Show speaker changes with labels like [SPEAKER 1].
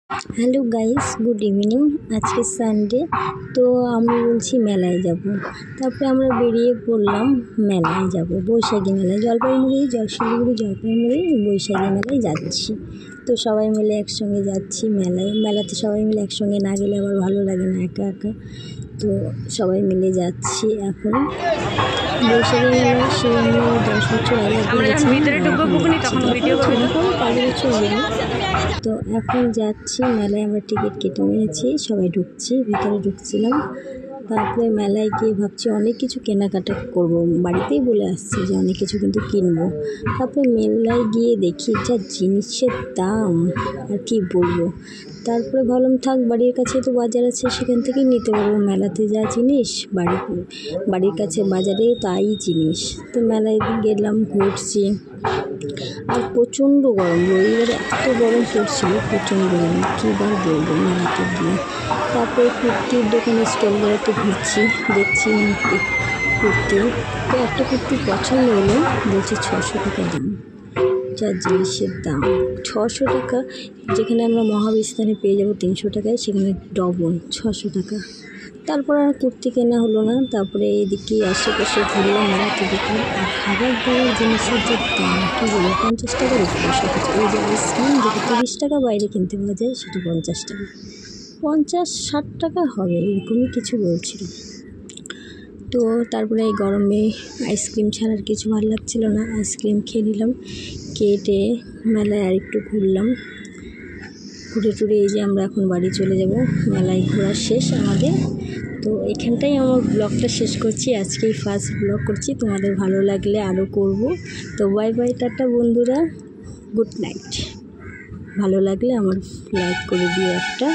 [SPEAKER 1] Hello guys, good evening. আজকে Sunday, তো আমি বলছি মেলায় যাব। তারপরে আমরা বেরিয়ে পড়লাম মেলায় যাব, বৈশাখী মেলায়। শিলিগুড়ি জলপাইগুড়ি বৈশাখী মেলায় যাচ্ছি। তো সবাই মিলে একসঙ্গে যাচ্ছি মেলাতে সবাই মিলে একসঙ্গে না গেলে আবার ভালো লাগে না, একা একা। তো সবাই মিলে যাচ্ছি। এখন বৈশাখী মেলা সে আমি 10 বছর আগে তো এখন যাচ্ছি মেলায়। আমরা টিকিট কেটে নিয়েছি, সবাই ঢুকছি, ভিতরে ঢুকছিলাম। তারপরে মেলায় গিয়ে ভাবছি অনেক কিছু কেনাকাটা করব, বাড়িতেই বলে আসছি যে অনেক কিছু কিন্তু কিনবো। তারপরে মেলায় গিয়ে দেখি যা জিনিসের দাম আর কি বলবো। তারপরে ভাবলাম থাক, বাড়ির কাছে তো বাজার আছে, সেখান থেকেই নিতে পারবো। মেলাতে যা জিনিস বাড়ির কাছে বাজারে তাই জিনিস। তো মেলায় গেলাম, ঘুরছি। আর প্রচণ্ড গরম, রবিবারে এত গরম পড়ছিল, প্রচণ্ড গরম, কী বার বলবো মেলাতে গিয়ে। তারপরে কুর্তির দোকানে স্টলগুলোতে ঘুরছি, দেখছি কুর্তি। তো একটা কুর্তি পছন্দ হলো, বলছে 600 টাকা দাম। যা জিনিসের দাম 600 টাকা, যেখানে আমরা মহাবিস্তারে পেয়ে যাবো 300 টাকায়, সেখানে ডবল 600 টাকা। তারপর আর কুর্তি কেনা হলো না। তারপরে এদিকে আশেপাশে ঘুরলাম, মেলাতে দেখলাম। আর খাবার দাবার জিনিসের যে দাম কী বলবো, 50 টাকার উপরে সব কিছু। ওই যে আইসক্রিম যেটা 30 টাকা বাইরে কিনতে পাওয়া যায়, সেটা 50 টাকা, 50-60 টাকা হবে, এরকমই কিছু বলছিল। তো তারপরে এই গরমে আইসক্রিম ছাড়ার কিছু ভালো লাগছিল না, আইসক্রিম খেয়ে নিলাম। কেটে মেলায় আর একটু ঘুরলাম, ঘুরে টুরে এই যে আমরা এখন বাড়ি চলে যাব। মেলায় ঘোরা শেষ আমাদের। তো এখানটাই আমার ব্লগটা শেষ করছি, আজকেই ফার্স্ট ব্লগ করছি। তোমাদের ভালো লাগলে আরও করব। তো বাই বাই, টাটা বন্ধুরা, গুড নাইট। ভালো লাগলে আমার লাইক করে দিও একটা।